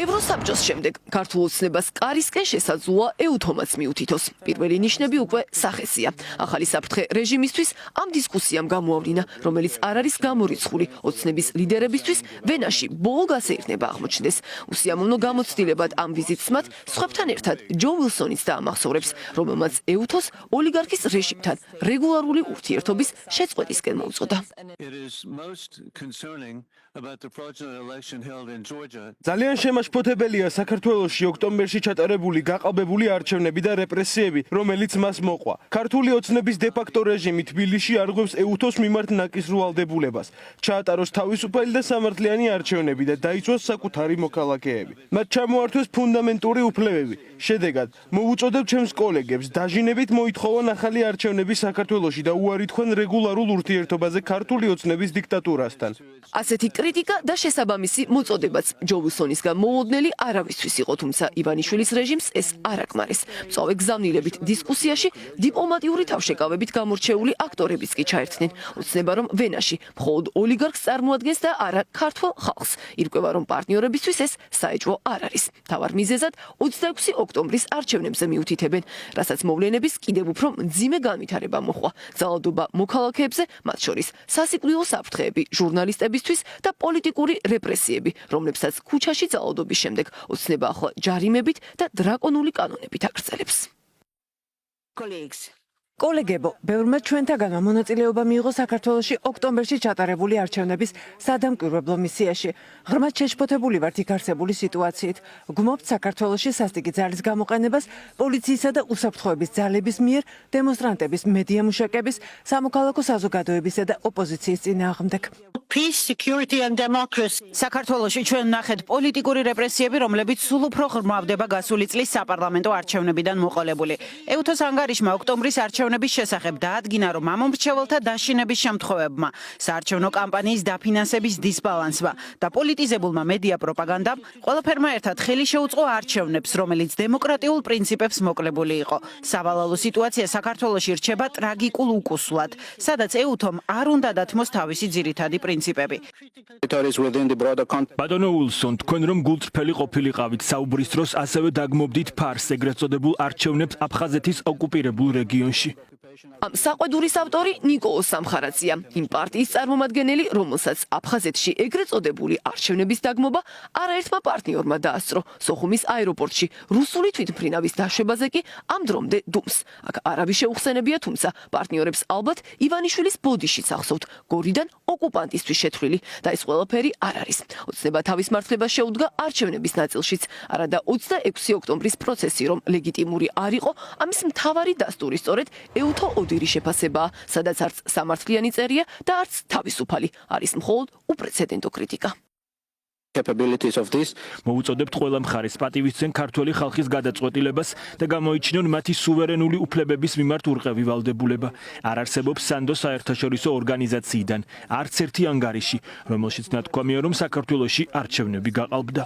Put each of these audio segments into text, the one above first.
ევროსაბჭოს შემდეგ ქართულ ოცნებას კარისკენ შესაძლოა ეუთომაც მიუთითოს. პირველი ნიშნები უკვე სახესია. ახალი საფრთხე რეჟიმისთვის ამ დისკუსიამ გამოავლინა, რომელიც არ არის გამორიცხული ოცნების ლიდერებისთვის ვენაში ბოლო გასეირნება აღმოჩნდეს. უსიამოვნო გამოცდილებად ამ ვიზიტს მათ სხვებთან ერთად ჯო უილსონიც დაამახსოვრებს, რომელმაც ეუთოს ოლიგარქის რეჟიმთან რეგულარული ურთიერთობის შეწყვეტისკენ მოუწოდა. ძალიან შემაშფოთებელია საქართველოში ოქტომბერში ჩატარებული გაყალბებული არჩევნები და რეპრესიები, რომელიც მას მოყვა. ქართული ოცნების დე-ფაქტო რეჟიმი თბილისში არღვევს ეუთოს მიმართ ნაკისრ ვალდებულებას. ჩაატაროს თავისუფალი და სამართლიანი არჩევნები და დაიცვას საკუთარი მოქალაქეები. მათ ჩამოართვეს ფუნდამენტური უფლებები. შედეგად, მოვუწოდებ ჩემს კოლეგებს, დაჟინებით მოითხოვონ ახალი არჩევნები საქართველოში და უარი თქვენ რეგულარულ ურთიერთობაზე ქართული ოცნების დიქტატურასთან. ასეთი კრიტიკა და შესაბამისი მოწოდებაც ჯო უილსონისგან მოულოდნელი არავისთვის იყო, თუმცა ივანიშვილის რეჟიმს ეს არ აკმარეს. მწვავე გზავნილებით დისკუსიაში დიპლომატიური თავშეკავებით გამორჩეული აქტორებიც კი ჩაერთნენ. ოცნება, რომ ვენაში მხოლოდ ოლიგარქს წარმოადგენს და არა ქართველ ხალხს. ირკვევა, რომ პარტნიორებისთვის ეს საეჭვო არ არის. მთავარ მიზეზად 26 ოქტომბრის არჩევნებზე მიუთითებენ, რასაც მოვლენების კიდევ უფრო მძიმე განვითარება მოჰყვა. ძალადობა მოქალაქეებზე, მათ შორის სასიკვდილო საფრთხეები ჟურნალისტებისთვის და პოლიტიკური რეპრესიები, რომლებსაც ქუჩაში ძალადობის შემდეგ ოცნება ახლა ჯარიმებით და დრაკონული კანონებით აგრძელებს. კოლეგებო, ბევრმა ჩვენთაგანმა მონაწილეობა მიიღო საქართველოში ოქტომბერში ჩატარებული არჩევნების სადამკვირვებლო მისიაში. ღრმად შეშფოთებული ვართ იქ არსებული სიტუაციით. გმობთ საქართველოში სასტიკი ძალის გამოყენებას პოლიციისა და უსაფრთხოების ძალების მიერ დემონსტრანტების, მედია მუშაკების, სამოქალაქო საზოგადოებისა და ოპოზიციის წინააღმდეგ. საქართველოში ჩვენ ვნახეთ პოლიტიკური რეპრესიები, რომლებიც სულ უფრო ღრმავდება გასული წლის საპარლამენტო არჩევნებიდან მოყოლებული. ეუთოს ანგარიშმა ოქტომბრის არჩევნების შესახებ დაადგინა, რომ ამომრჩეველთა დაშინების შემთხვევებმა, საარჩევნო კამპანიის დაფინანსების დისბალანსმა და პოლიტიზებულმა მედია პროპაგანდამ ყველაფერმა ერთად ხელი შეუწყო არჩევნებს, რომელიც დემოკრატიულ პრინციპებს მოკლებული იყო. სავალალო სიტუაცია საქართველოში რჩება ტრაგიკულ უკუსლად, სადაც ეუთომ არ უნდა დათმოს თავისი ძირითადი პრინციპები. ბატონო უილსონ, თქვენ რომ გულწრფელი ყოფილიყავით საუბრის დროს, ასევე დაგმობდით ფარს ეგრეთ წოდებულ არჩევნებს აფხაზეთის ოკუპირებულ რეგიონში. ამ საყვედურის ავტორი ნიკოლოზ სამხარაძეა, იმ პარტიის წარმომადგენელი, რომელსაც აფხაზეთში ეგრეთ წოდებული არჩევნების დაგმობა არაერთმა პარტნიორმა დაასწრო. სოხუმის აეროპორტში რუსული თვითმფრინავის დაშვებაზე კი ამ დრომდე დუმს. აქ არავის შეუხსენებია, თუმცა პარტნიორებს ალბათ ივანიშვილის ბოდიშიც ახსოვთ, გორიდან ოკუპანტისთვის შეთვლილი და ეს ყველაფერი არ არის. ოცნება თავის მართლებას შეუდგა არჩევნების ნაწილშიც, არადა 26 ოქტომბრის პროცესი, რომ ლეგიტიმური არ იყო, ამის მთავარი დასტური სწორედ ეუთო ოდირი შეფასებაა, სადაც არც სამართლიანი წერია და არც თავისუფალი, არის მხოლოდ უპრეცედენტო კრიტიკა. მოვუწოდებთ ყველა მხარეს პატივისცენ ქართველი ხალხის გადაწყვეტილებას და გამოიჩინონ მათი სუვერენული უფლებების მიმართ ურყევი ვალდებულება. არ არსებობს სანდო საერთაშორისო ორგანიზაციიდან არც ერთი ანგარიში, რომელშიც ნათქვამია, რომ საქართველოში არჩევნები გაყალბდა.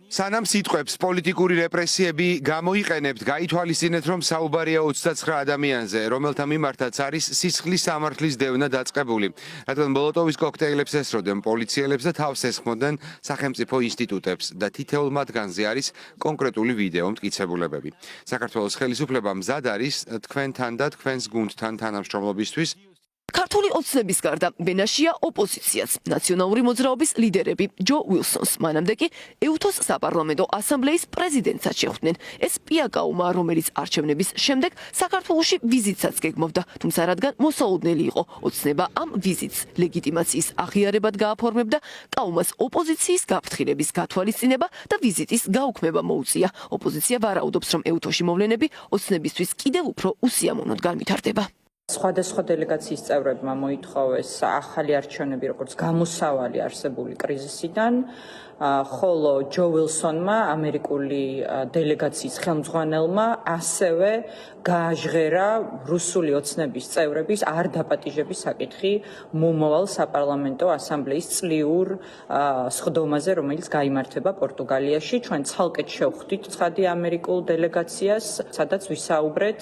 სანამ სიტყვებს პოლიტიკური რეპრესიები გამოიყენებთ, გაითვალისწინეთ, რომ საუბარია 29 ადამიანზე, რომელთა მიმართაც არის სისხლის სამართლის დევნა დაწყებული. რადგან მოლოტოვის კოქტეილებს ესროდნენ პოლიციელებს და თავს ესხმოდნენ სახელმწიფო ინსტიტუტებს და თითოეულ მათგანზე არის კონკრეტული ვიდეო მტკიცებულებები. საქართველოს ხელისუფლება მზად არის თქვენთან და თქვენს გუნდთან თანამშრომლობისთვის. ქართული ოცნების გარდა ვენაშია ოპოზიციაც, ნაციონალური მოძრაობის ლიდერები ჯო უილსონს, მანამდე კი ეუთოს საპარლამენტო ასამბლეის პრეზიდენტსაც შეხვდნენ. ეს პიაკაუმა, რომელიც არჩევნების შემდეგ საქართველოში ვიზიტსაც გეგმავდა, თუმცა რადგან მოსაოდნელი იყო, ოცნება ამ ვიზიტს ლეგიტიმაციის აღიარებად გააფორმებდა, კაუმას ოპოზიციის გაფრთხილების გათვალისწინება და ვიზიტის გაუქმება მოუწია. ოპოზიცია ვარაუდობს, რომ ეუთოში მოვლენები ოცნებისთვის კიდევ უფრო უსიამოვნოდ განვითარდება. სხვადასხვა დელეგაციის წევრებმა მოითხოვეს ახალი არჩევნები როგორც გამოსავალი არსებული კრიზისიდან, ხოლო ჯო უილსონმა, ამერიკული დელეგაციის ხელმძღვანელმა, ასევე გააჟღერა რუსული ოცნების წევრების არ დაპატიჟების საკითხი მომავალ საპარლამენტო ასამბლეის წლიურ სხდომაზე, რომელიც გაიმართება პორტუგალიაში. ჩვენ ცალკეთ შევხვდით ცხადი ამერიკულ დელეგაციას, სადაც ვისაუბრეთ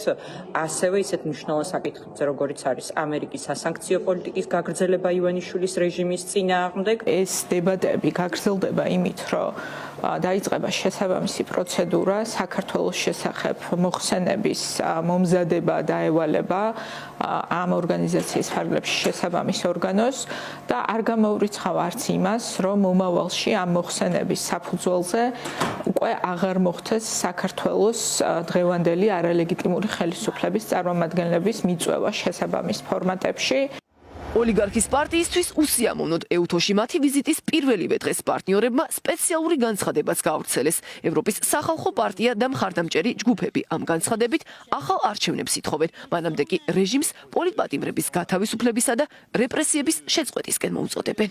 ასევე ისეთ მნიშვნელოვან საკითხებზე, როგორიც არის ამერიკის სასანქციო პოლიტიკის გაგრძელება ივანიშვილის რეჟიმის წინააღმდეგ. ეს დებატები გაგრძელდება იმით, რომ დაიწყება შესაბამისი პროცედურა საქართველოს შესახებ მოხსენების მომზადება და ევალება ამ ორგანიზაციის ფარგლებში შესაბამის ორგანოს და არ გამოურიცხავ არც იმას, რომ მომავალში ამ მოხსენების საფუძველზე უკვე აღარ მოხდეს საქართველოს დღევანდელი არალეგიტიმური ხელისუფლების წარმომადგენლების მიწვევა შესაბამის ფორმატებში. ოლიგარქის პარტიისთვის უსიამოვნოდ ეუთოში მათი ვიზიტის პირველივე დღეს პარტნიორებმა სპეციალური განცხადებაც გაავრცელეს. ევროპის სახალხო პარტია და მხარდამჭერი ჯგუფები ამ განცხადებით ახალ არჩევნებს ითხოვენ, მანამდე კი რეჟიმს პოლიტპატიმრების გათავისუფლებისა და რეპრესიების შეწყვეტისკენ მოუწოდებენ.